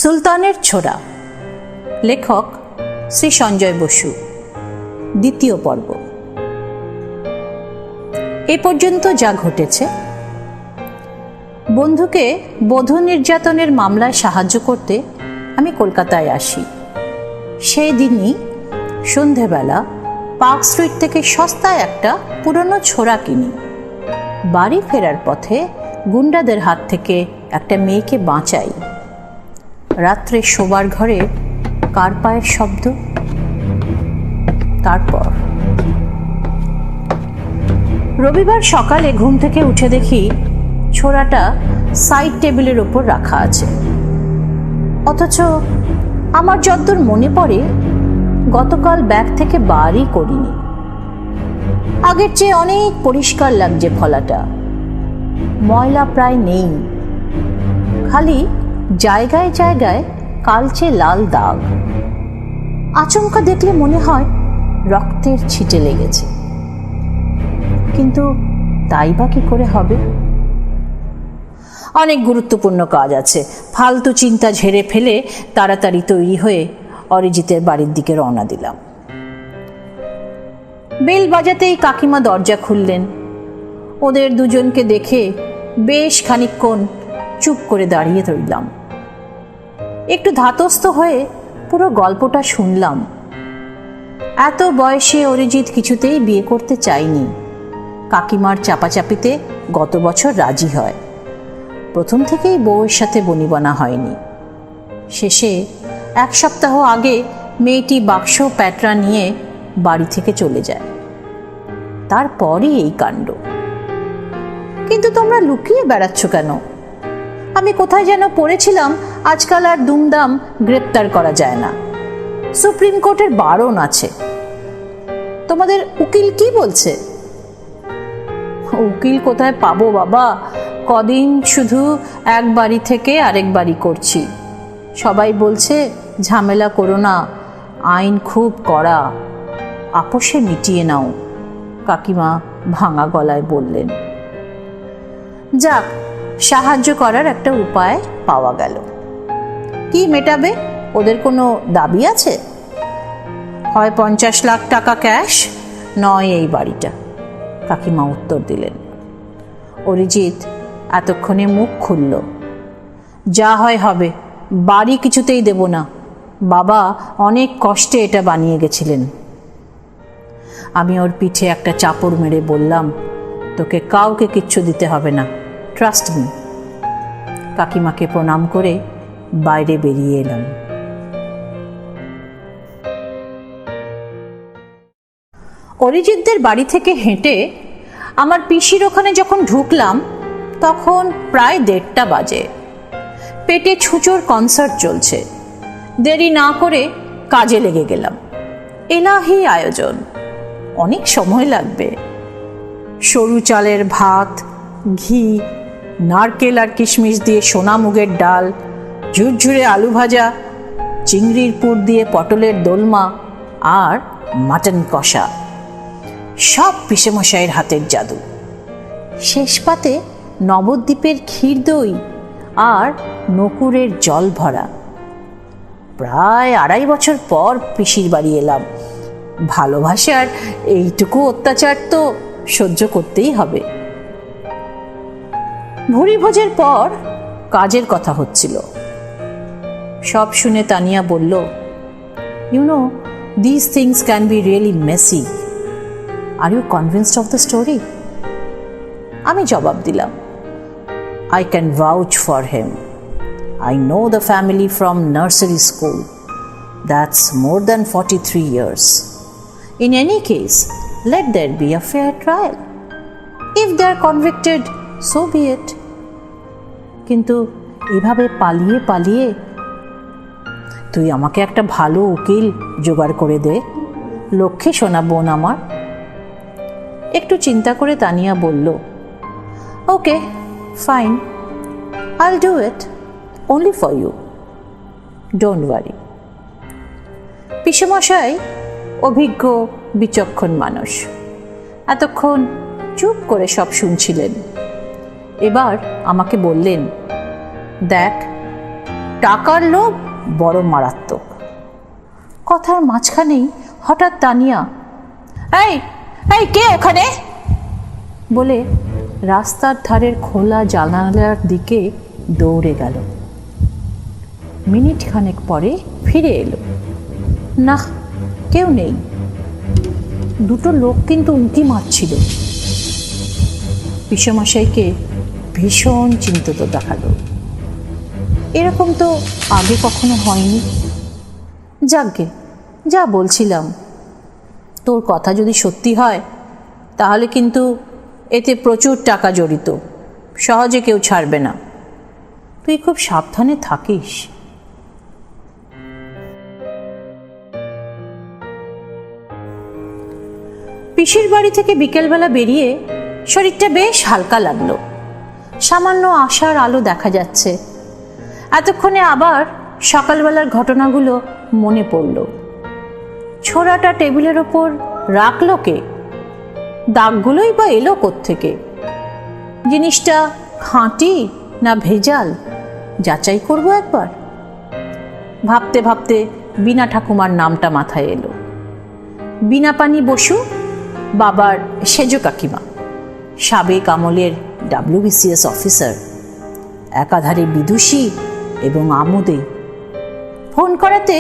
সুলতানের ছোরা, লেখক শ্রী সঞ্জয় বসু, দ্বিতীয় পর্ব। এ পর্যন্ত যা ঘটেছে, বন্ধুকে বধূ নির্যাতনের মামলায় সাহায্য করতে আমি কলকাতায় আসি। সেই দিনই সন্ধেবেলা পার্ক স্ট্রিট থেকে সস্তায় একটা পুরনো ছোরা কিনি। বাড়ি ফেরার পথে গুন্ডাদের হাত থেকে একটা মেয়েকে বাঁচাই। রাত্রে শোবার ঘরে কার পায়ের শব্দ। তারপর রবিবার সকালে ঘুম থেকে উঠে দেখি ছোরাটা সাইড টেবিলের ওপর রাখা আছে। অথচ আমার যতদূর মনে পড়ে গতকাল ব্যাগ থেকে বারই করিনি। আগের চেয়ে অনেক পরিষ্কার লাগছে ফলাটা, ময়লা প্রায় নেই, খালি জায়গায় জায়গায় কালচে লাল দাগ। আচমকা দেখলে মনে হয় রক্তের ছিটে লেগেছে, কিন্তু তাই বা কি করে হবে? অনেক গুরুত্বপূর্ণ কাজ আছে। ফালতু চিন্তা ঝেড়ে ফেলে তাড়াতাড়ি তৈরি হয়ে অরিজিতের বাড়ির দিকে রওনা দিলাম। বেল বাজাতেই কাকিমা দরজা খুললেন। ওদের দুজনকে দেখে বেশ খানিকক্ষণ চুপ করে দাঁড়িয়ে রইলাম। একটু ধাতস্থ হয়ে পুরো গল্পটা শুনলাম। এত বয়সে অরিজিৎ কিছুতেই বিয়ে করতে চায়নি। কাকিমার চাপাচাপিতে গত বছর রাজি হয়। প্রথম থেকেই বউয়ের সাথে বনিবনা হয়নি। শেষে এক সপ্তাহ আগে মেয়েটি বাক্স প্যাটরা নিয়ে বাড়ি থেকে চলে যায়। তারপরই এই কাণ্ড। কিন্তু তোমরা লুকিয়ে বেড়াচ্ছ কেন? আমি কোথায় যেন পড়েছিলাম আজকাল আর দুমদাম গ্রেপ্তার করা যায় না, সুপ্রিম কোর্টের বারণ আছে। তোমাদের উকিল কি বলছে? উকিল কোথায় পাবো বাবা? কদিন শুধু এক বাড়ি থেকে আরেক বাড়ি করছি। সবাই বলছে ঝামেলা করো না, আইন খুব কড়া, আপোষে মিটিয়ে নাও, কাকিমা ভাঙা গলায় বললেন। যাক, সাহায্য করার একটা উপায় পাওয়া গেল। কি মেটাবে? ওদের কোনো দাবি আছে? হয় 50 লাখ টাকা ক্যাশ, নয় এই বাড়িটা, কাকিমা উত্তর দিলেন। অরিজিৎ এতক্ষণে মুখ খুলল। যা হয় হবে, বাড়ি কিছুতেই দেব না, বাবা অনেক কষ্টে এটা বানিয়ে গেছিলেন। আমি ওর পিঠে একটা চাপড় মেরে বললাম, তোকে কাউকে কিচ্ছু দিতে হবে না, ট্রাস্ট মি। কাকিমাকে প্রণাম করে বাইরে বেরিয়ে এলাম। অরিজিৎদের বাড়ি থেকে হেঁটে আমার পিসির ওখানে যখন ঢুকলাম তখন প্রায় 1:30 বাজে। পেটে ছুঁচোর কনসার্ট চলছে। দেরি না করে কাজে লেগে গেলাম। এলাহি আয়োজন, অনেক সময় লাগবে। সরু চালের ভাত, ঘি, নারকেল আর কিশমিশ দিয়ে সোনা মুগের ডাল, ঝুরঝুরে আলু ভাজা, চিংড়ির পুর দিয়ে পটলের দোলমা আর মাটন কষা, সব পিসেমশাইয়ের হাতের জাদু। শেষ পাতে নবদ্বীপের ক্ষীর দই আর নকুরের জল ভরা। প্রায় 2.5 বছর পর পিসির বাড়ি এলাম। ভালোবাসার এইটুকু অত্যাচার তো সহ্য করতেই হবে। ভুরি ভোজের পর কাজের কথা হচ্ছিল। সব শুনে তানিয়া বলল, you know, this things can be really messy. Are you convinced of the story? আমি জবাব দিলাম, I can vouch for him. I know the family from nursery school. That's more than 43 years. In any case, let there be a fair trial. If they are convicted, so be it. কিন্তু এভাবে পালিয়ে পালিয়ে তুই আমাকে একটা ভালো উকিল জোগাড় করে দে, লক্ষ্মী সোনা বোন আমার। একটু চিন্তা করে তানিয়া বলল, okay fine, I'll do it, only for you. Don't worry. পিসেমশাই অভিজ্ঞ বিচক্ষণ মানুষ, এতক্ষণ চুপ করে সব শুনছিলেন। এবার আমাকে বললেন, দেখ, টাকার লোভ বড় মারাত্মক। কথার মাঝখানেই হঠাৎ তানিয়া, এই এই কে ওখানে বলে রাস্তার ধারের খোলা জানালার দিকে দৌড়ে গেল। মিনিট খানেক পরে ফিরে এলো। না, কেউ নেই। দুটো লোক কিন্তু উঁকি মারছিল। পিসেমশাইকে ভীষণ চিন্তিত দেখালো। এরকম তো আগে কখনো হয়নি। যাকগে, যা বলছিলাম, তোর কথা যদি সত্যি হয় তাহলে কিন্তু এতে প্রচুর টাকা জড়িত, সহজে কেউ ছাড়বে না। তুই খুব সাবধানে থাকিস। পিসির বাড়ি থেকে বিকেলবেলা বেরিয়ে শরীরটা বেশ হালকা লাগলো। সামান্য আশার আলো দেখা যাচ্ছে। এতক্ষণে আবার সকালবেলার ঘটনাগুলো মনে পড়ল। ছোরাটা টেবিলের ওপর রাখলো কে? দাগগুলোই বা এলো কোত্থেকে? জিনিসটা খাঁটি না ভেজাল যাচাই করবো একবার। ভাবতে ভাবতে বিনা ঠাকুমার নামটা মাথায় এলো। বিনাপানি বসু, বাবার সেজ কাকিমা, সাবেক আমলের WBCS অফিসার, একাধারে বিদুষী এবং আমোদে। ফোন করাতে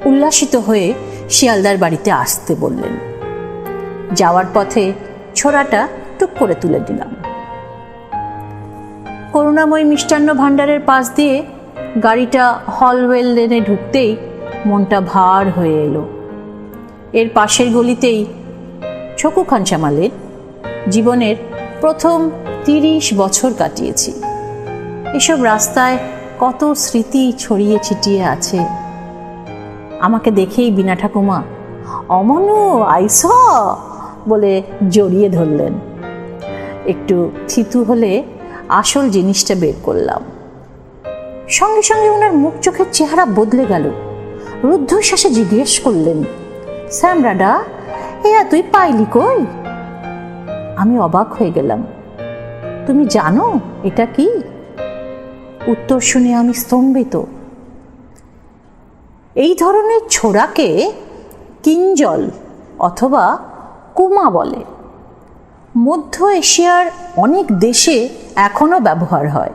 উল্লাসিত হয়ে শিয়ালদার বাড়িতে আসতে বললেন। যাওয়ার পথে ছোরাটা টুক করে তুলে দিলাম। করুণাময়ী মিষ্টান্ন ভাণ্ডারের পাশ দিয়ে গাড়িটা হলওয়েল লেনে ঢুকতেই মনটা ভার হয়ে এলো। এর পাশের গলিতেই ছকু খানসামালের জীবনের প্রথম 30 বছর কাটিয়েছি। এসব রাস্তায় কত স্মৃতি ছড়িয়ে ছিটিয়ে আছে। আমাকে দেখেই বিনা ঠাকুমা অমনু আইস বলে জড়িয়ে ধরলেন। একটু থিতু হলে আসল জিনিসটা বের করলাম। সঙ্গে সঙ্গে ওনার মুখ চোখের চেহারা বদলে গেল। রুদ্ধশ্বাসে জিজ্ঞেস করলেন, শ্যামরাডা, তুই পাইলি কই? আমি অবাক হয়ে গেলাম। তুমি জানো এটা কি? উত্তর শুনে আমি স্তম্ভিত। এই ধরনের ছোড়াকে কিঞ্জল অথবা কুমা বলে। মধ্য এশিয়ার অনেক দেশে এখনো ব্যবহার হয়।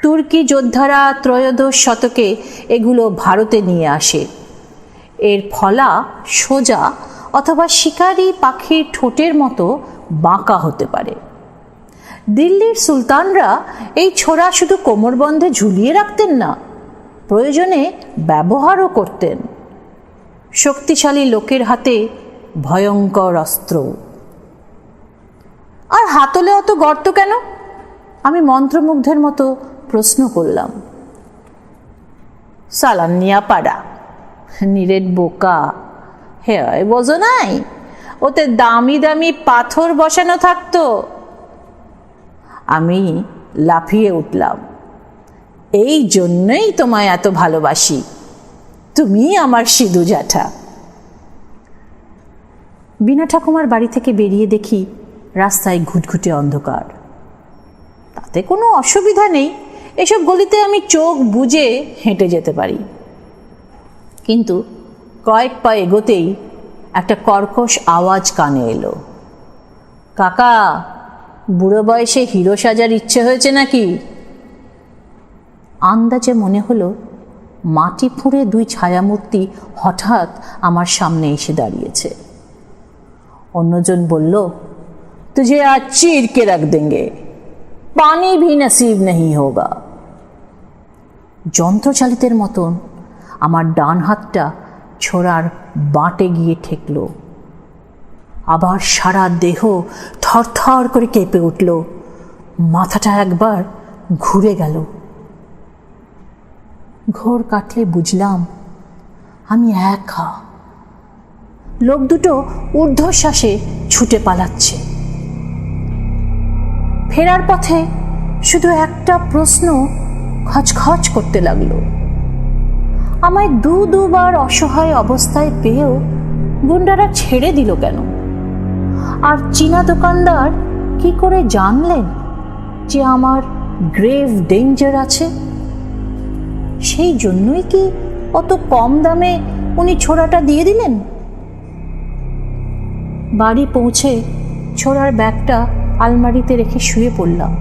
তুর্কি যোদ্ধারা ত্রয়োদশ শতকে এগুলো ভারতে নিয়ে আসে। এর ফলা সোজা অথবা শিকারি পাখির ঠোঁটের মতো বাঁকা হতে পারে। দিল্লির সুলতানরা এই ছোরা শুধু কোমরবন্ধে ঝুলিয়ে রাখতেন না, প্রয়োজনে ব্যবহারও করতেন। শক্তিশালী লোকের হাতে ভয়ঙ্কর অস্ত্র। আর হাতলে অত গর্ত কেন? আমি মন্ত্রমুগ্ধের মতো প্রশ্ন করলাম। সালান্নিয়া পাড়া, নিরেট বোকা, হে বোঝো নাই, ওতে দামি দামি পাথর বসানো থাকতো। আমি লাফিয়ে উঠলাম। এই জন্যই তোমায় এত ভালোবাসি, তুমি আমার সিধু জ্যাঠা। বিনা ঠাকুমার বাড়ি থেকে বেরিয়ে দেখি রাস্তায় ঘুটঘুটে অন্ধকার। তাতে কোনো অসুবিধা নেই, এসব গলিতে আমি চোখ বুজে হেঁটে যেতে পারি। কিন্তু কয়েক পা এগোতেই একটা কর্কশ আওয়াজ কানে এলো। কাকা, বুড়ো বয়সে হিরো সাজার ইচ্ছে হয়েছে নাকি? আন্দাজে মনে হলো মাটি ফুঁড়ে দুই ছায়ামূর্তি হঠাৎ আমার সামনে এসে দাঁড়িয়েছে। অন্যজন বলল, তুঝে আজ চীর কে রাখ দেंगे, পানি ভি নসিব नहीं होगा। যন্ত্রচালিতের মতন আমার ডান হাতটা ছোড়ার বাঁটে গিয়ে ঠেকল। আবার সারা দেহ থরথর করে কেঁপে উঠল। মাথাটা একবার ঘুরে গেল। ঘোর কাটলে বুঝলাম আমি একা। লোক দুটো ঊর্ধ্বশ্বাসে ছুটে পালাচ্ছে। ফেরার পথে শুধু একটা প্রশ্ন খচখচ করতে লাগলো। আমায় দুবার অসহায় অবস্থায় পেয়েও গুন্ডারা ছেড়ে দিল কেন? আর চীনা দোকানদার কি করে জানলেন যে আমার গ্রেভ ডেঞ্জার আছে? সেই জন্যই কি অত কম দামে উনি ছোড়াটা দিয়ে দিলেন? বাড়ি পৌঁছে ছোড়ার ব্যাগটা আলমারিতে রেখে শুয়ে পড়লাম।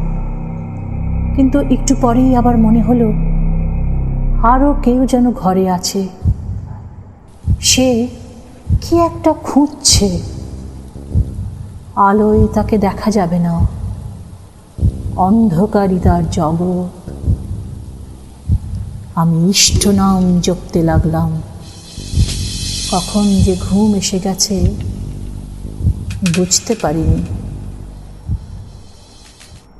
কিন্তু একটু পরেই আবার মনে হলো আরও কেউ যেন ঘরে আছে। সে কি একটা খুঁজছে, আলোয় তাকে দেখা যাবে না, অন্ধকারই তার জগৎ। আমি ইষ্ট নাম জপতে লাগলাম। কখন যে ঘুম এসে গেছে বুঝতে পারিনি।